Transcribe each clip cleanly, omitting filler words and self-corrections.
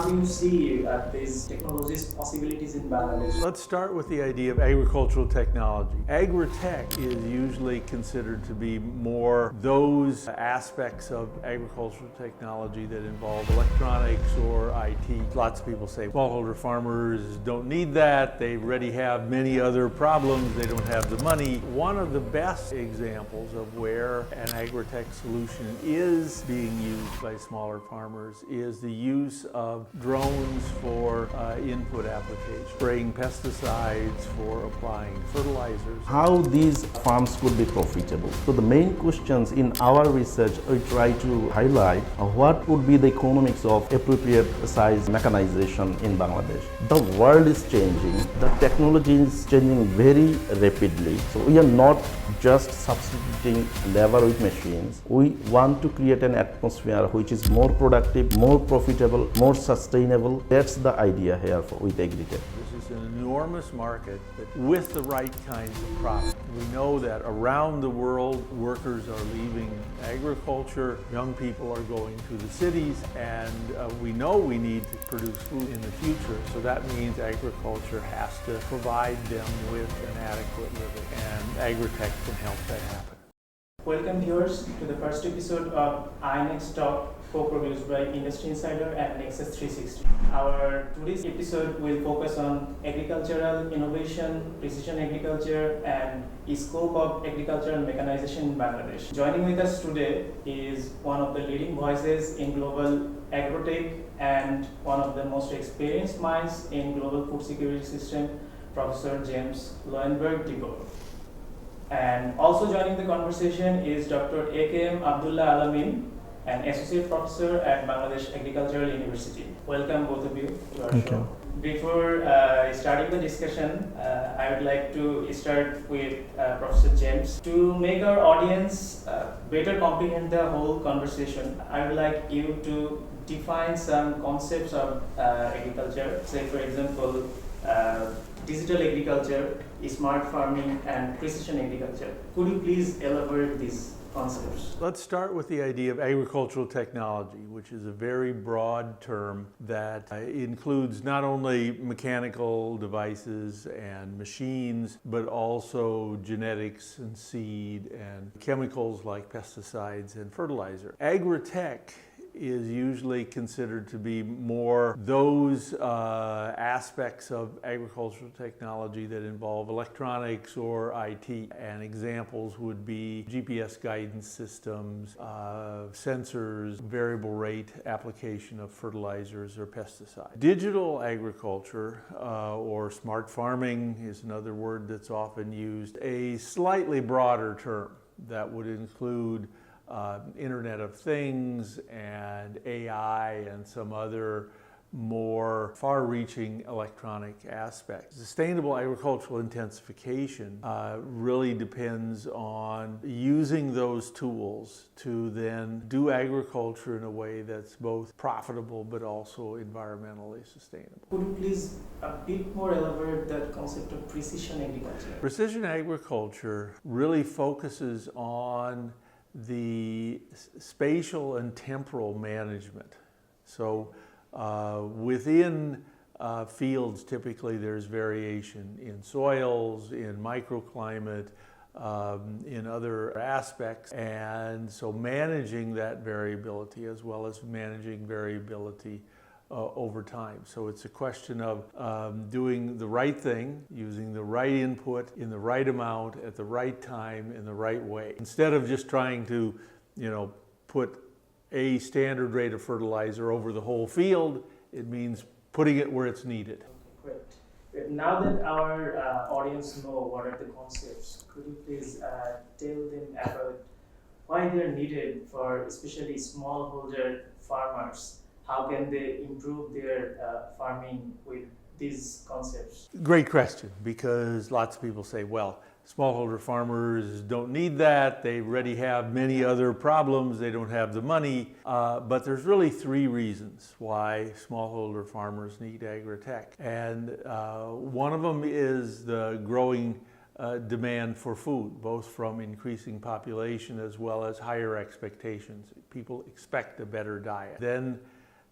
do you see these technologies possibilities in Bangladesh? Let's start with the idea of agricultural technology. Agri-tech is usually considered to be more those aspects of agricultural technology that involve electronics or IT. Lots of people say smallholder farmers don't need that. They already have many other problems. They don't have the money. One of the best examples of where an agri-tech solution is being used by smaller farmers is the use of drones for input application, spraying pesticides, for applying fertilizers. How these farms could be profitable. So the main questions in our research, we try to highlight what would be the economics of appropriate size mechanization in Bangladesh. The world is changing, the technology is changing very rapidly. So we are not just substituting labor with machines. We want to create an atmosphere which is more productive, more profitable, more sustainable. That's the idea here with Agritech. This is an enormous market, but with the right kinds of product. We know that around the world, workers are leaving agriculture, young people are going to the cities, and we know we need to produce food in the future, so that means agriculture has to provide them with an adequate living, and Agritech can help that happen. Welcome viewers to the first episode of INEXTALK, co-produced by Industry Insider and Nexus 360. Our today's episode will focus on agricultural innovation, precision agriculture, and the scope of agricultural mechanization in Bangladesh. Joining with us today is one of the leading voices in global agrotech and one of the most experienced minds in global food security system, Professor James Lowenberg-DeBoer. And also joining the conversation is Dr. AKM Abdullah Al-Amin, an associate professor at Bangladesh Agricultural University. Welcome both of you to our show. Before starting the discussion, I would like to start with Professor James. To make our audience better comprehend the whole conversation, I would like you to define some concepts of agriculture. Say, for example, digital agriculture, smart farming, and precision agriculture. Could you please elaborate these concepts? Let's start with the idea of agricultural technology, which is a very broad term that includes not only mechanical devices and machines, but also genetics and seed and chemicals like pesticides and fertilizer. Agri-tech is usually considered to be more those aspects of agricultural technology that involve electronics or IT. And examples would be GPS guidance systems, sensors, variable rate application of fertilizers or pesticides. Digital agriculture or smart farming is another word that's often used, a slightly broader term that would include Internet of Things and AI and some other more far-reaching electronic aspects. Sustainable agricultural intensification really depends on using those tools to then do agriculture in a way that's both profitable but also environmentally sustainable. Could you please a bit more elaborate that concept of precision agriculture? Precision agriculture really focuses on the spatial and temporal management. So within fields, typically there's variation in soils, in microclimate, in other aspects. And so managing that variability as well as managing variability over time. So it's a question of doing the right thing, using the right input in the right amount at the right time in the right way. Instead of just trying to, put a standard rate of fertilizer over the whole field, it means putting it where it's needed. Okay, great. Now that our audience know what are the concepts, could you please tell them about why they're needed for especially smallholder farmers? How can they improve their farming with these concepts? Great question, because lots of people say, well, smallholder farmers don't need that. They already have many other problems. They don't have the money. But there's really three reasons why smallholder farmers need Agri-tech. And one of them is the growing demand for food, both from increasing population as well as higher expectations. People expect a better diet. Then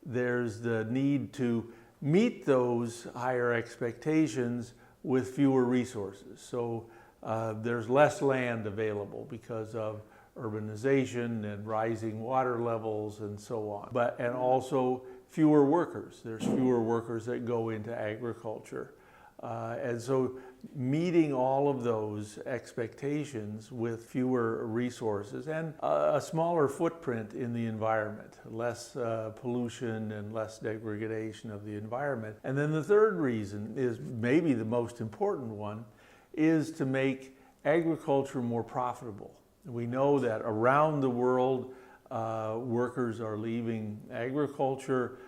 there's the need to meet those higher expectations with fewer resources. So there's less land available because of urbanization and rising water levels and so on. And also fewer workers. There's fewer workers that go into agriculture. And so meeting all of those expectations with fewer resources and a smaller footprint in the environment, less pollution and less degradation of the environment. And then the third reason is maybe the most important one, is to make agriculture more profitable. We know that around the world, workers are leaving agriculture,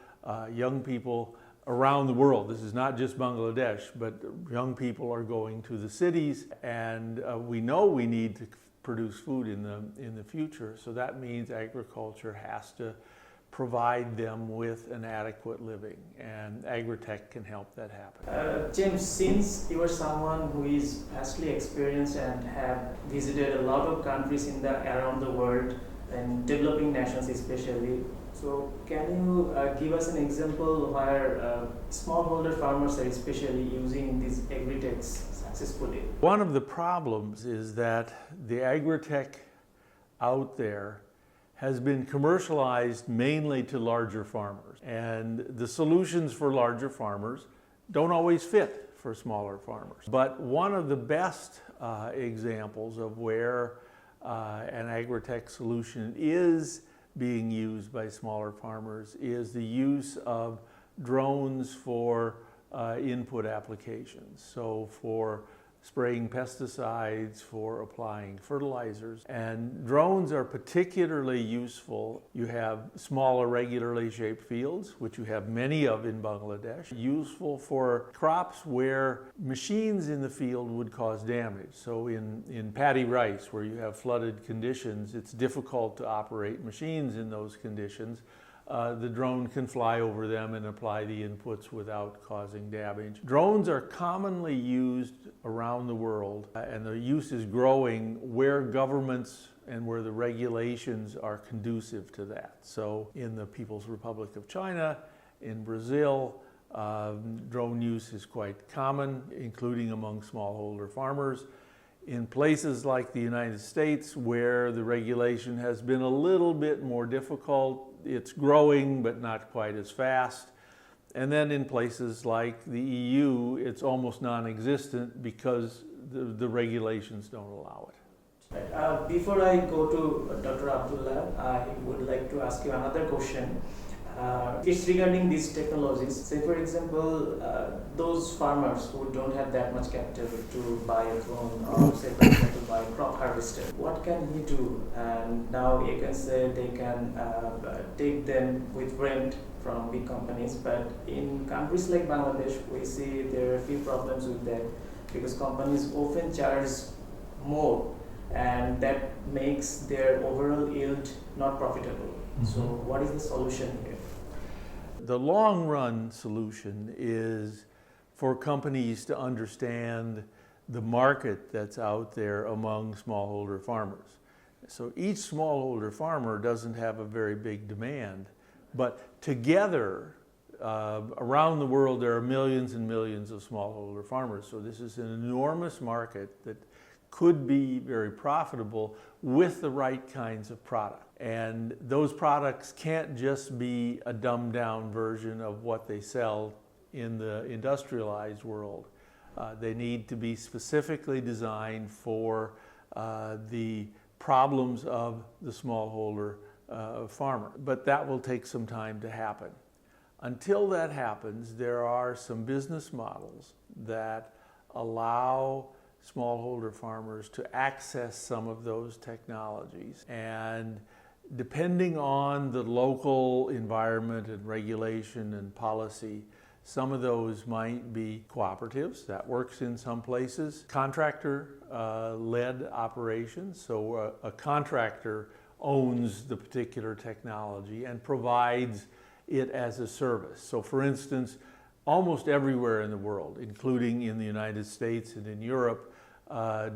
young people around the world. This is not just Bangladesh, but young people are going to the cities, and we know we need to produce food in the future. So that means agriculture has to provide them with an adequate living, and Agritech can help that happen. James, since you are someone who is vastly experienced and have visited a lot of countries around the world, and developing nations especially, so can you give us an example where smallholder farmers are especially using these Agri-techs successfully? One of the problems is that the Agri-tech out there has been commercialized mainly to larger farmers. And the solutions for larger farmers don't always fit for smaller farmers. But one of the best examples of where an Agritech solution is being used by smaller farmers is the use of drones for input applications. So for spraying pesticides, for applying fertilizers. And drones are particularly useful. You have small irregularly shaped fields, which you have many of in Bangladesh, useful for crops where machines in the field would cause damage. So in paddy rice, where you have flooded conditions, it's difficult to operate machines in those conditions. The drone can fly over them and apply the inputs without causing damage. Drones are commonly used around the world, and the use is growing where governments and where the regulations are conducive to that. So in the People's Republic of China, in Brazil, drone use is quite common, including among smallholder farmers. In places like the United States, where the regulation has been a little bit more difficult, it's growing, but not quite as fast. And then in places like the EU, it's almost non-existent because the regulations don't allow it. Before I go to Dr. Abdullah, I would like to ask you another question. It's regarding these technologies. Say, for example, those farmers who don't have that much capital to buy a drone or, say, for example, buy a crop harvester, what can he do? And now you can say they can take them with rent from big companies, but in countries like Bangladesh, we see there are a few problems with that because companies often charge more, and that makes their overall yield not profitable. Mm-hmm. So what is the solution here? The long run solution is for companies to understand the market that's out there among smallholder farmers. So each smallholder farmer doesn't have a very big demand, but together around the world there are millions and millions of smallholder farmers. So this is an enormous market that could be very profitable with the right kinds of product. And those products can't just be a dumbed down version of what they sell in the industrialized world. They need to be specifically designed for the problems of the smallholder farmer. But that will take some time to happen. Until that happens, there are some business models that allow smallholder farmers to access some of those technologies. And depending on the local environment and regulation and policy, some of those might be cooperatives. That works in some places. Contractor-led operations. So a contractor owns the particular technology and provides it as a service. So for instance, almost everywhere in the world, including in the United States and in Europe,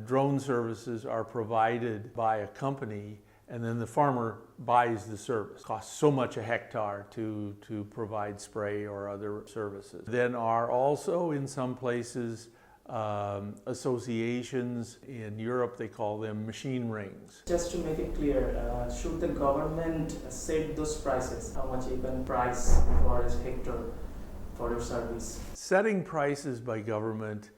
drone services are provided by a company and then the farmer buys the service. It costs so much a hectare to provide spray or other services. Then are also in some places associations. In Europe they call them machine rings. Just to make it clear, should the government set those prices, how much you can price for a hectare for your service? Setting prices by government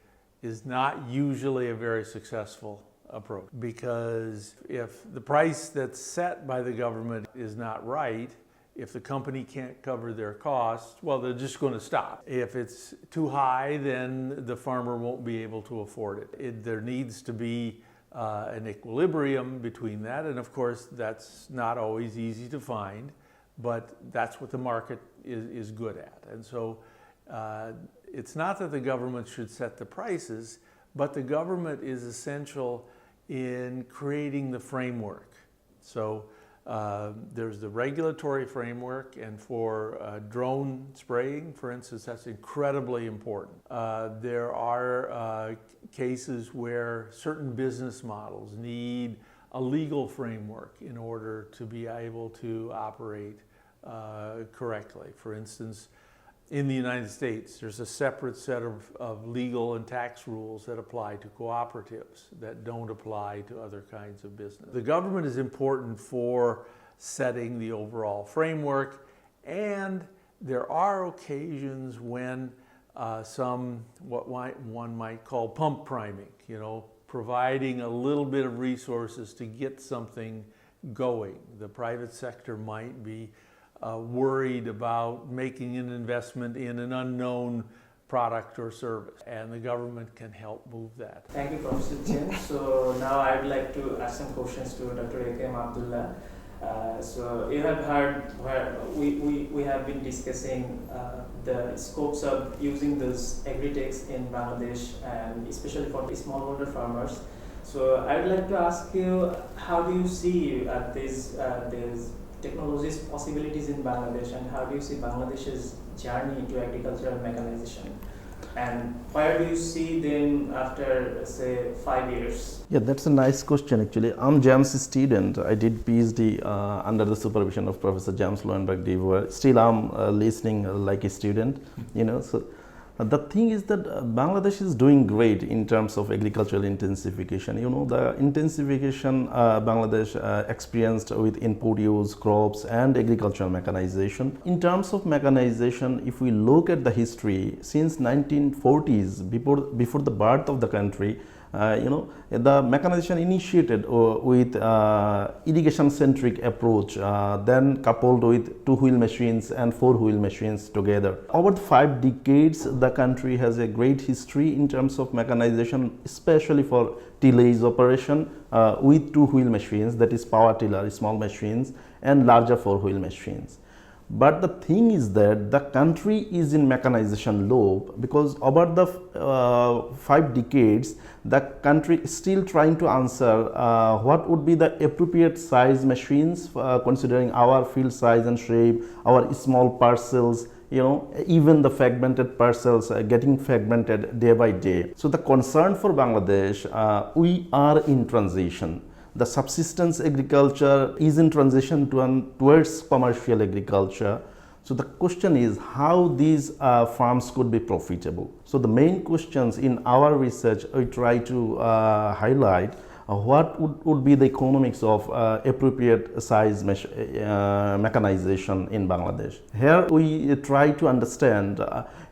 is not usually a very successful approach, because if the price that's set by the government is not right, if the company can't cover their costs, well, they're just going to stop. If it's too high, then the farmer won't be able to afford it. There needs to be an equilibrium between that, and of course that's not always easy to find, but that's what the market is good at. And so it's not that the government should set the prices, but the government is essential in creating the framework. So there's the regulatory framework, and for drone spraying, for instance, that's incredibly important. There are cases where certain business models need a legal framework in order to be able to operate correctly. For instance, in the United States, there's a separate set of legal and tax rules that apply to cooperatives that don't apply to other kinds of business. The government is important for setting the overall framework, and there are occasions when one might call pump priming, providing a little bit of resources to get something going. The private sector might be worried about making an investment in an unknown product or service, and the government can help move that. Thank you, Professor James. So now I would like to ask some questions to Dr. AKM Abdullah. So you have heard where we have been discussing the scopes of using those Agri-techs in Bangladesh, and especially for the smallholder farmers. So I would like to ask you, how do you see these technologies possibilities in Bangladesh, and how do you see Bangladesh's journey into agricultural mechanization, and where do you see them after, say, 5 years? Yeah, that's a nice question actually. I'm James' student. I did PhD under the supervision of Professor James Lowenberg-DeBoer. Still I'm listening like a student, so the thing is that Bangladesh is doing great in terms of agricultural intensification. The intensification Bangladesh experienced with input use, crops, and agricultural mechanization. In terms of mechanization, if we look at the history, since 1940s, before the birth of the country, the mechanization initiated with irrigation-centric approach, then coupled with two-wheel machines and four-wheel machines together. Over the 5 decades, the country has a great history in terms of mechanization, especially for tillage operation with two-wheel machines, that is power tiller, small machines, and larger four-wheel machines. But the thing is that the country is in mechanization low, because over the 5 decades, the country is still trying to answer what would be the appropriate size machines, considering our field size and shape, our small parcels, even the fragmented parcels getting fragmented day by day. So the concern for Bangladesh, we are in transition. The subsistence agriculture is in transition towards commercial agriculture. So the question is how these farms could be profitable. So the main questions in our research, we try to highlight what would be the economics of appropriate size mechanization in Bangladesh. Here we try to understand,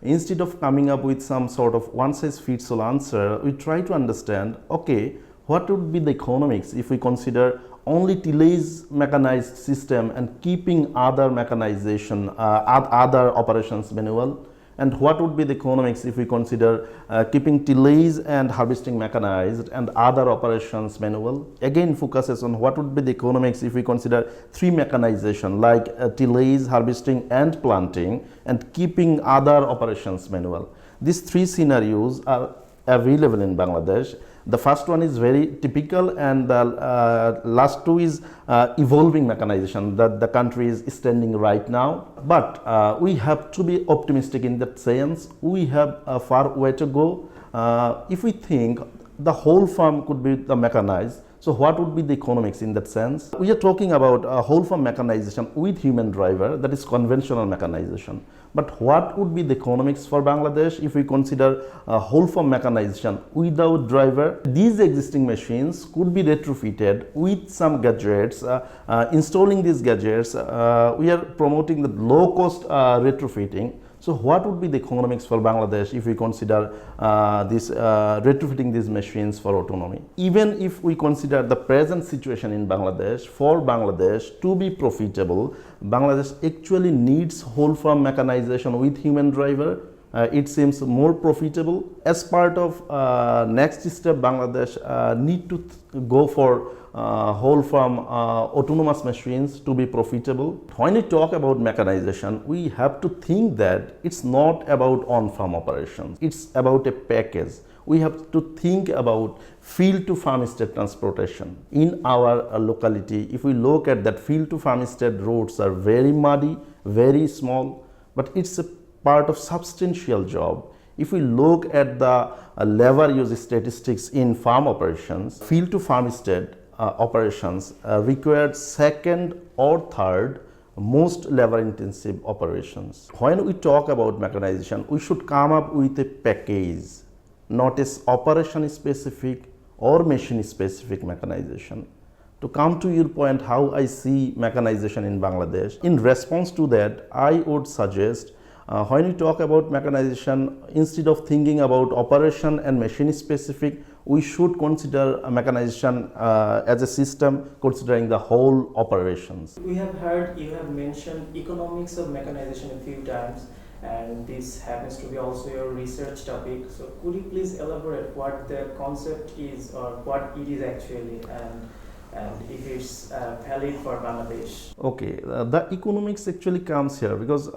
instead of coming up with some sort of one-size-fits-all answer, we try to understand, okay, what would be the economics if we consider only tillage mechanized system and keeping other mechanization, other operations manual? And what would be the economics if we consider keeping tillage and harvesting mechanized and other operations manual? Again, focuses on what would be the economics if we consider 3 mechanization like tillage, harvesting, and planting, and keeping other operations manual. These 3 scenarios are available in Bangladesh. The first one is very typical, and the last 2 is evolving mechanization that the country is standing right now. But we have to be optimistic in that sense. We have a far way to go. If we think the whole farm could be the mechanized, So what would be the economics in that sense? We are talking about whole farm mechanization with human driver, that is conventional mechanization. But what would be the economics for Bangladesh if we consider whole farm mechanization without driver? These existing machines could be retrofitted with some gadgets. Installing these gadgets, we are promoting the low cost retrofitting. So what would be the economics for Bangladesh if we consider retrofitting these machines for autonomy? Even if we consider the present situation in Bangladesh, for Bangladesh to be profitable, Bangladesh actually needs whole farm mechanization with human driver. It seems more profitable. As part of next step, Bangladesh need to go for whole farm autonomous machines to be profitable. When we talk about mechanization, we have to think that it's not about on-farm operations. It's about a package. We have to think about field to farmstead transportation. In our locality, if we look at that, field to farmstead roads are very muddy, very small, but it's a part of substantial job. If we look at the labor use statistics in farm operations, field to farmstead operations required second or third most labor intensive operations. When we talk about mechanization, we should come up with a package, not as operation specific or machine specific mechanization. To come to your point, how I see mechanization in Bangladesh, in response to that, I would suggest when we talk about mechanization, instead of thinking about operation and machine specific, we should consider mechanization as a system considering the whole operations. We have heard you have mentioned economics of mechanization a few times, and this happens to be also your research topic. So could you please elaborate what the concept is or what it is actually, and if it's valid for Bangladesh? Okay, the economics actually comes here because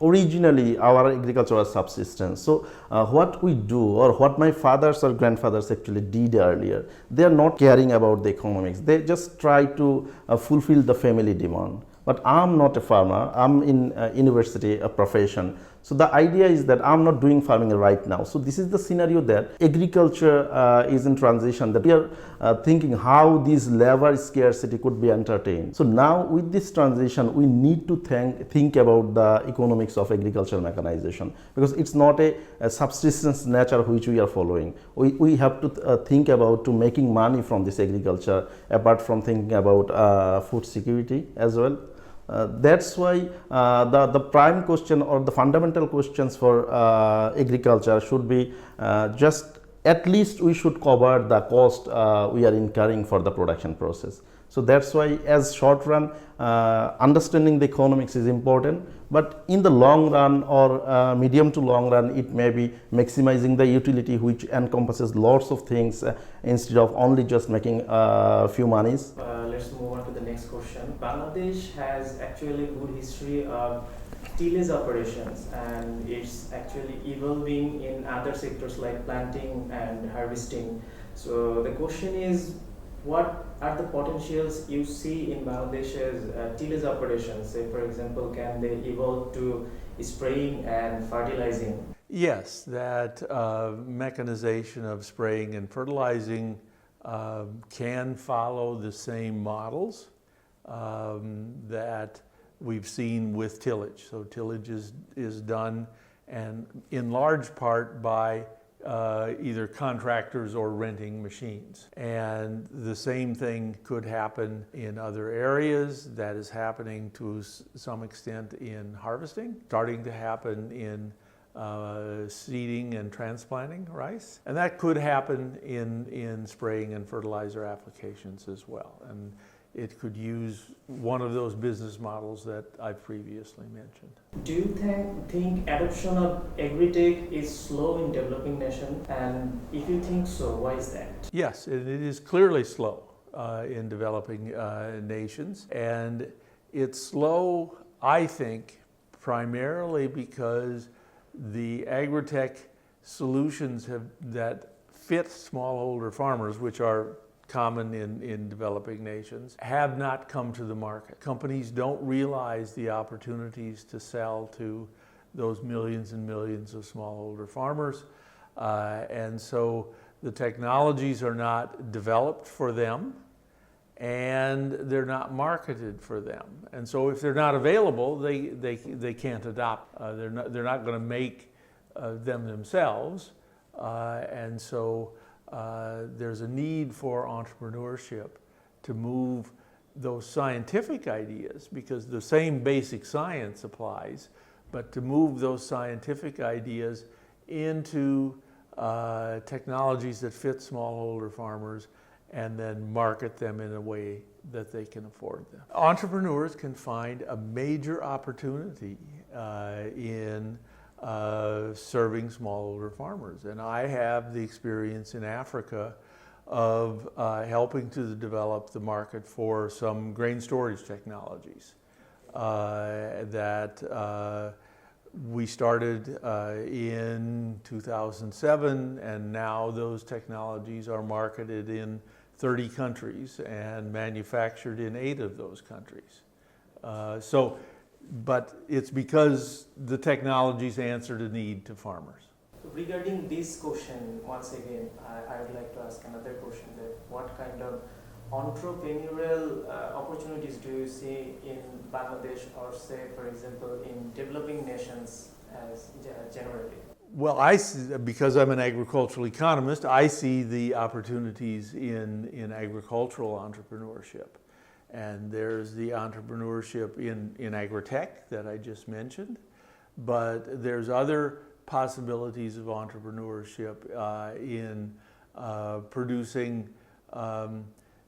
originally our agriculture was subsistence. So what we do, or what my fathers or grandfathers actually did earlier, they are not caring about the economics. They just try to fulfill the family demand. But I'm not a farmer, I'm in university, a profession. So the idea is that I'm not doing farming right now. So this is the scenario that agriculture is in transition, that we are thinking how this labor scarcity could be entertained. So now with this transition, we need to think about the economics of agricultural mechanization, because it's not a subsistence nature which we are following. We have to think about to making money from this agriculture, apart from thinking about food security as well. That's why the prime question or the fundamental questions for agriculture should be just at least we should cover the cost we are incurring for the production process. So that's why as short run, understanding the economics is important, but in the long run or medium to long run, it may be maximizing the utility, which encompasses lots of things instead of only just making a few monies. Let's move on to the next question. Bangladesh has actually good history of tillage operations, and it's actually evolving in other sectors like planting and harvesting. So the question is, what are the potentials you see in Bangladesh's tillage operations? Say, for example, can they evolve to spraying and fertilizing? Yes, that mechanization of spraying and fertilizing can follow the same models that we've seen with tillage. So tillage is done, and in large part by either contractors or renting machines. And the same thing could happen in other areas. That is happening to some extent in harvesting, starting to happen in seeding and transplanting rice. And that could happen in spraying and fertilizer applications as well. And it could use one of those business models that I've previously mentioned. Do you think adoption of Agri-tech is slow in developing nations? And if you think so, why is that? Yes, it is clearly slow in developing nations. And it's slow, I think, primarily because the Agritech solutions that fit smallholder farmers, which are common in developing nations, have not come to the market. Companies don't realize the opportunities to sell to those millions and millions of smallholder farmers, and so The technologies are not developed for them, and they're not marketed for them. And so if they're not available, they can't adopt. They're not going to make them themselves. And so there's a need for entrepreneurship to move those scientific ideas, because the same basic science applies, but to move those scientific ideas into technologies that fit smallholder farmers and then market them in a way that they can afford them. Entrepreneurs can find a major opportunity in serving smallholder farmers. And I have the experience in Africa of helping to develop the market for some grain storage technologies that we started in 2007, and now those technologies are marketed in 30 countries and manufactured in 8 of those countries. But it's because the technologies answered a need to farmers. Regarding this question, once again, I would like to ask another question, that what kind of entrepreneurial opportunities do you see in Bangladesh, or say, for example, in developing nations as generally? Well, because I'm an agricultural economist, I see the opportunities in agricultural entrepreneurship. And there's the entrepreneurship in Agri-tech that I just mentioned, but there's other possibilities of entrepreneurship in producing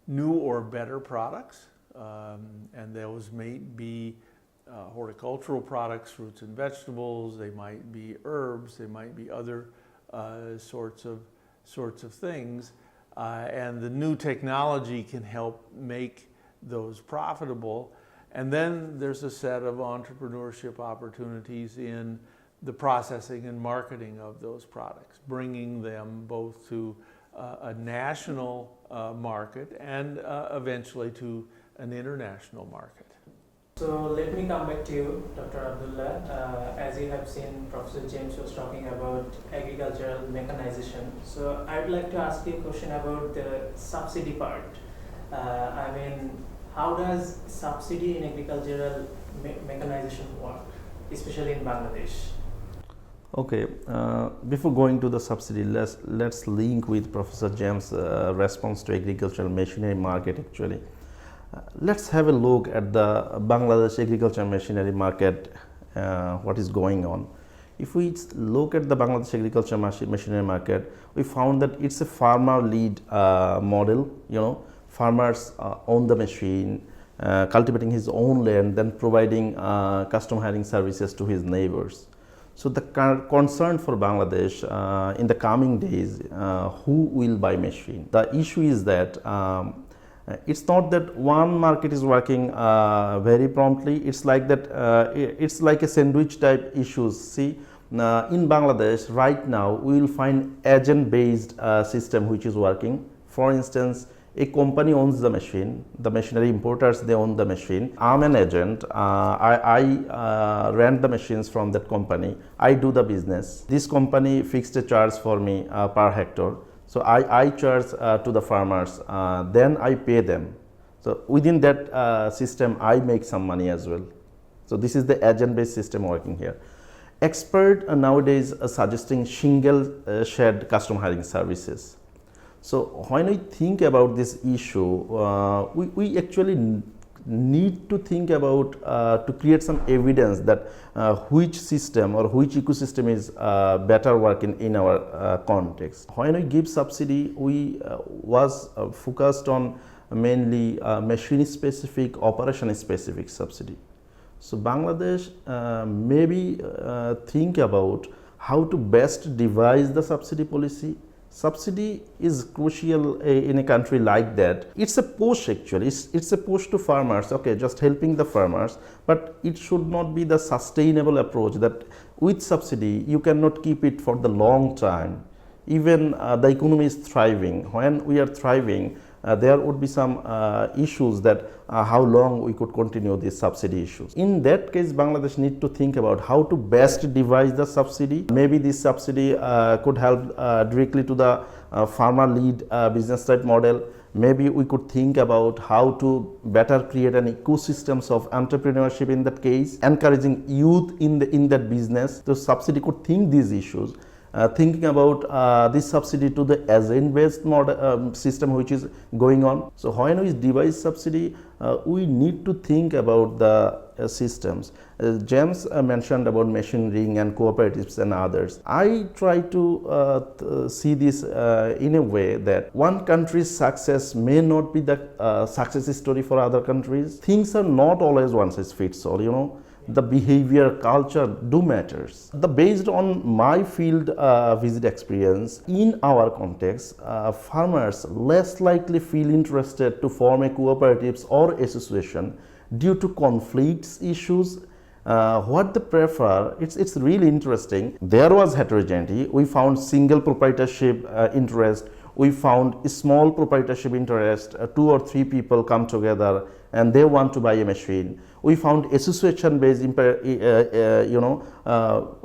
new or better products, and those may be horticultural products, fruits and vegetables. They might be herbs. They might be other sorts of things, and the new technology can help make those profitable. And then there's a set of entrepreneurship opportunities in the processing and marketing of those products, bringing them both to a national market and eventually to an international market. So let me come back to you, Dr. Abdullah. As you have seen, Professor James was talking about agricultural mechanization. So I would like to ask you a question about the subsidy part. I mean, how does subsidy in agricultural mechanization work, especially in Bangladesh? Okay, before going to the subsidy, let's link with Professor James' response to agricultural machinery market actually. Let's have a look at the Bangladesh agricultural machinery market, what is going on. If we look at the Bangladesh agricultural machinery market, we found that it's a farmer-led model. You know, farmers own the machine, cultivating his own land, then providing custom hiring services to his neighbors. So the concern for Bangladesh in the coming days, who will buy machine? The issue is that it's not that one market is working very promptly. It's like that. It's like a sandwich type issues. See, in Bangladesh right now we will find agent-based system which is working. For instance, a company owns the machine, the machinery importers, they own the machine. I'm an agent, I rent the machines from that company, I do the business. This company fixed a charge for me per hectare. So I charge to the farmers, then I pay them. So within that system, I make some money as well. So this is the agent-based system working here. Expert nowadays are suggesting single shed custom hiring services. So when we think about this issue, we actually need to think about to create some evidence that which system or which ecosystem is better working in our context. When we give subsidy, we was focused on mainly machine specific, operation specific subsidy. So Bangladesh maybe think about how to best devise the subsidy policy. Subsidy is crucial in a country like that. It's a push actually, it's a push to farmers, okay, just helping the farmers, but it should not be the sustainable approach that with subsidy you cannot keep it for the long time. Even the economy is thriving. When we are thriving, there would be some issues that how long we could continue these subsidy issues. In that case, Bangladesh need to think about how to best devise the subsidy. Maybe this subsidy could help directly to the farmer-led business type model. Maybe we could think about how to better create an ecosystems of entrepreneurship in that case, encouraging youth in that business. The subsidy could think these issues. Thinking about this subsidy to the agent-based model system which is going on. So when we devise subsidy, we need to think about the systems. James mentioned about machinery and cooperatives and others. I try to see this in a way that one country's success may not be the success story for other countries. Things are not always one size fits all, you know. The behavior, culture do matters. Based on my field visit experience, in our context, farmers less likely feel interested to form a cooperatives or association due to conflicts issues. What they prefer, it's really interesting. There was heterogeneity. We found single proprietorship interest. We found a small proprietorship interest. 2 or 3 people come together and they want to buy a machine. We found association-based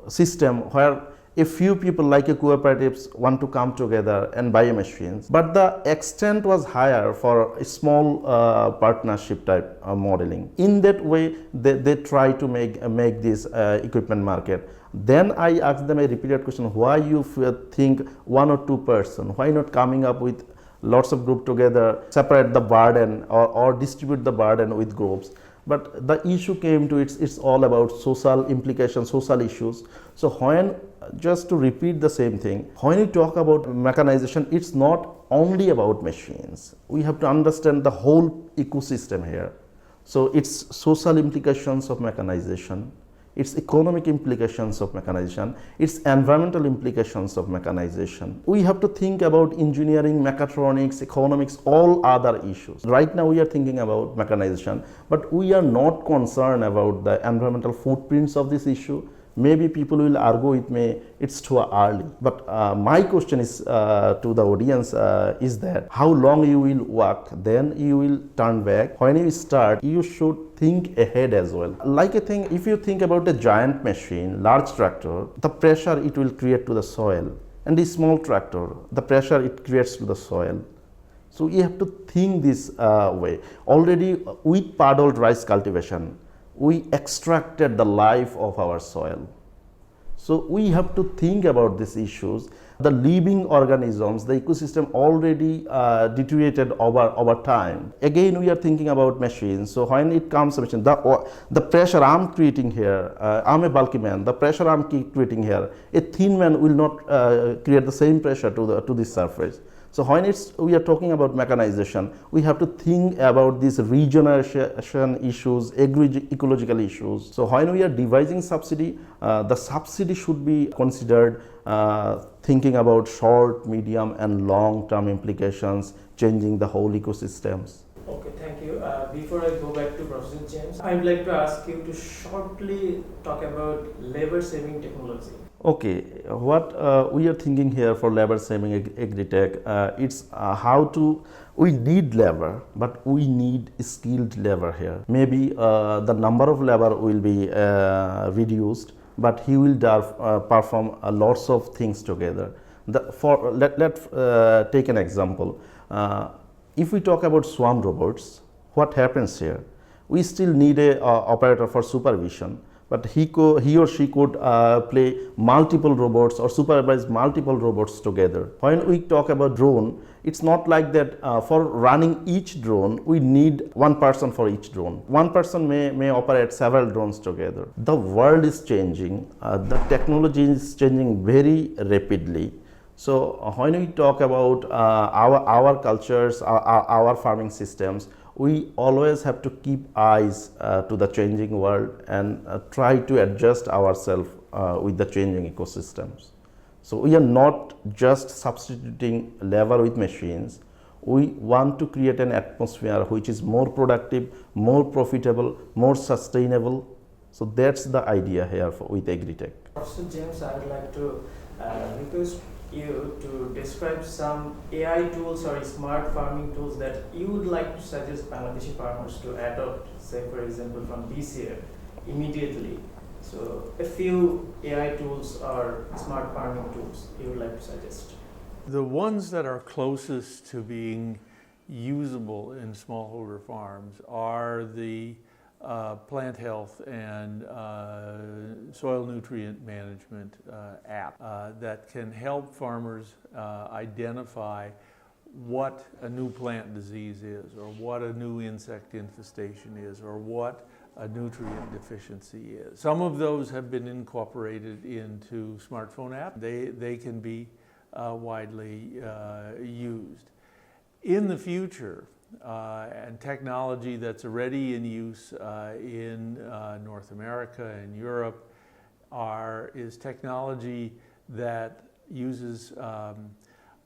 system where a few people like a cooperatives want to come together and buy a machines. But the extent was higher for a small partnership type modeling. In that way, they try to make this equipment market. Then I asked them a repeated question: why you think 1 or 2 person? Why not coming up with lots of group together, separate the burden or distribute the burden with groups? But the issue came to it's all about social implications, social issues. So when, just to repeat the same thing, when you talk about mechanization, it's not only about machines. We have to understand the whole ecosystem here. So it's social implications of mechanization, its economic implications of mechanization, its environmental implications of mechanization. We have to think about engineering, mechatronics, economics, all other issues. Right now we are thinking about mechanization, but we are not concerned about the environmental footprints of this issue. Maybe people will argue with me, it's too early. But my question is to the audience is that how long you will work, then you will turn back. When you start, you should think ahead as well. Like if you think about a giant machine, large tractor, the pressure it will create to the soil, and the small tractor, the pressure it creates to the soil. So you have to think this way. Already with paddled rice cultivation, we extracted the life of our soil. So we have to think about these issues. The living organisms, the ecosystem already deteriorated over time. Again, we are thinking about machines. So when it comes to machine, the pressure I'm creating here, I'm a bulky man, the pressure I'm creating here, a thin man will not create the same pressure to this surface. So when we are talking about mechanization, we have to think about these regeneration issues, ecological issues. So when we are devising subsidy, the subsidy should be considered thinking about short, medium, and long-term implications, changing the whole ecosystems. Okay, thank you. Before I go back to Professor James, I would like to ask you to shortly talk about labor-saving technology. Okay, what we are thinking here for labor-saving Agri-tech, it's how to, we need labor, but we need skilled labor here. Maybe the number of labor will be reduced, but he will perform lots of things together. Let's take an example. If we talk about swarm robots, what happens here? We still need a operator for supervision, but he or she could play multiple robots or supervise multiple robots together. When we talk about drone, it's not like that for running each drone, we need one person for each drone. One person may operate several drones together. The world is changing, the technology is changing very rapidly. So when we talk about our cultures, our farming systems, we always have to keep eyes to the changing world and try to adjust ourselves with the changing ecosystems. So we are not just substituting labor with machines. We want to create an atmosphere which is more productive, more profitable, more sustainable. So that's the idea here with Agritech. Professor James, I would like to request you to describe some AI tools or smart farming tools that you would like to suggest Bangladeshi farmers to adopt, say for example from this year, immediately. So a few AI tools or smart farming tools you would like to suggest. The ones that are closest to being usable in smallholder farms are the plant health and soil nutrient management app that can help farmers identify what a new plant disease is, or what a new insect infestation is, or what a nutrient deficiency is. Some of those have been incorporated into smartphone apps. They can be widely used. In the future, and technology that's already in use in North America and Europe is technology that uses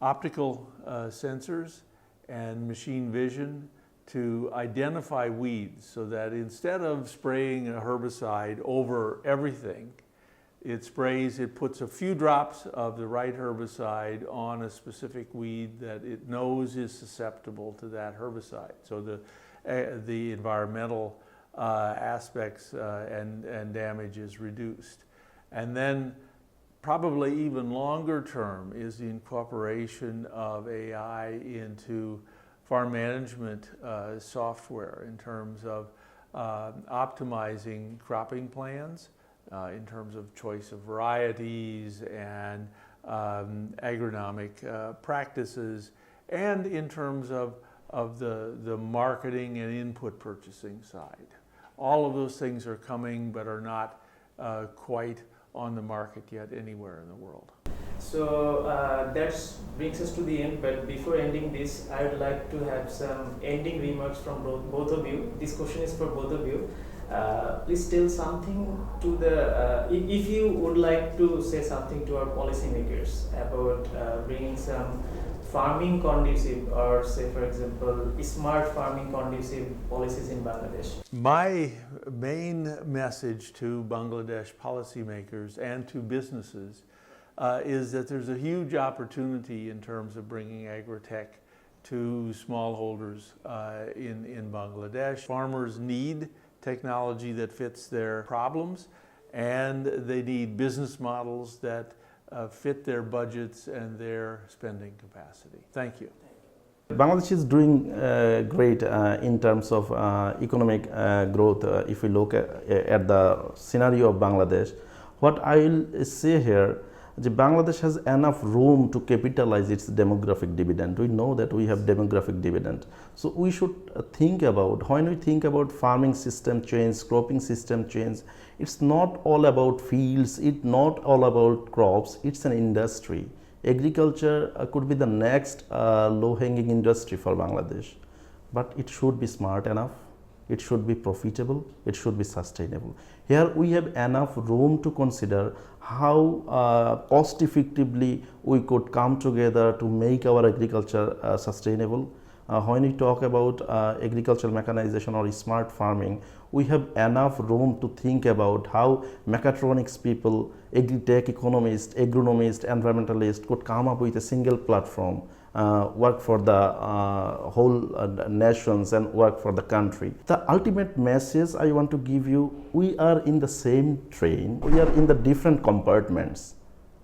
optical sensors and machine vision to identify weeds, so that instead of spraying a herbicide over everything, it puts a few drops of the right herbicide on a specific weed that it knows is susceptible to that herbicide. So the environmental aspects and damage is reduced. And then probably even longer term is the incorporation of AI into farm management software in terms of optimizing cropping plans, in terms of choice of varieties and agronomic practices, and in terms of the marketing and input purchasing side. All of those things are coming, but are not quite on the market yet anywhere in the world. So that brings us to the end, but before ending this, I would like to have some ending remarks from both of you. This question is for both of you. Please tell something to if you would like to say something to our policymakers about bringing some farming conducive, or say for example smart farming conducive policies in Bangladesh. My main message to Bangladesh policymakers and to businesses is that there's a huge opportunity in terms of bringing Agritech to smallholders in Bangladesh. Farmers need technology that fits their problems, and they need business models that fit their budgets and their spending capacity. Thank you. Bangladesh is doing great in terms of economic growth. If we look at the scenario of Bangladesh, what I will say here, Bangladesh has enough room to capitalize its demographic dividend. We know that we have demographic dividend. So we should think about, when we think about farming system change, cropping system change, it's not all about fields, it's not all about crops, it's an industry. Agriculture could be the next low-hanging industry for Bangladesh, but it should be smart enough, it should be profitable, it should be sustainable. Here we have enough room to consider how cost effectively we could come together to make our agriculture sustainable. When we talk about agricultural mechanization or smart farming, we have enough room to think about how mechatronics people, agri-tech economists, agronomists, environmentalists could come up with a single platform, work for the whole nations and work for the country. The ultimate message I want to give you, we are in the same train, we are in the different compartments.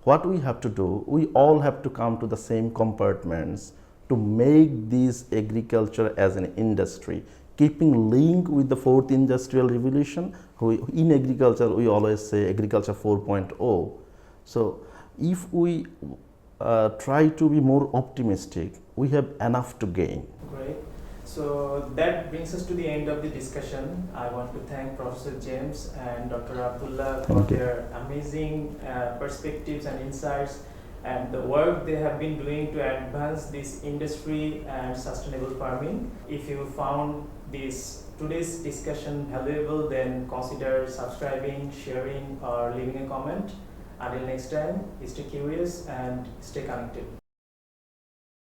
What we have to do, we all have to come to the same compartments to make this agriculture as an industry, keeping link with the fourth industrial revolution. In agriculture, we always say agriculture 4.0. So if we try to be more optimistic, we have enough to gain. Great. So that brings us to the end of the discussion. I want to thank Professor James and Dr. Abdullah for their amazing perspectives and insights, and the work they have been doing to advance this industry and sustainable farming. If you found today's discussion valuable, then consider subscribing, sharing, or leaving a comment. Until next time, stay curious and stay connected.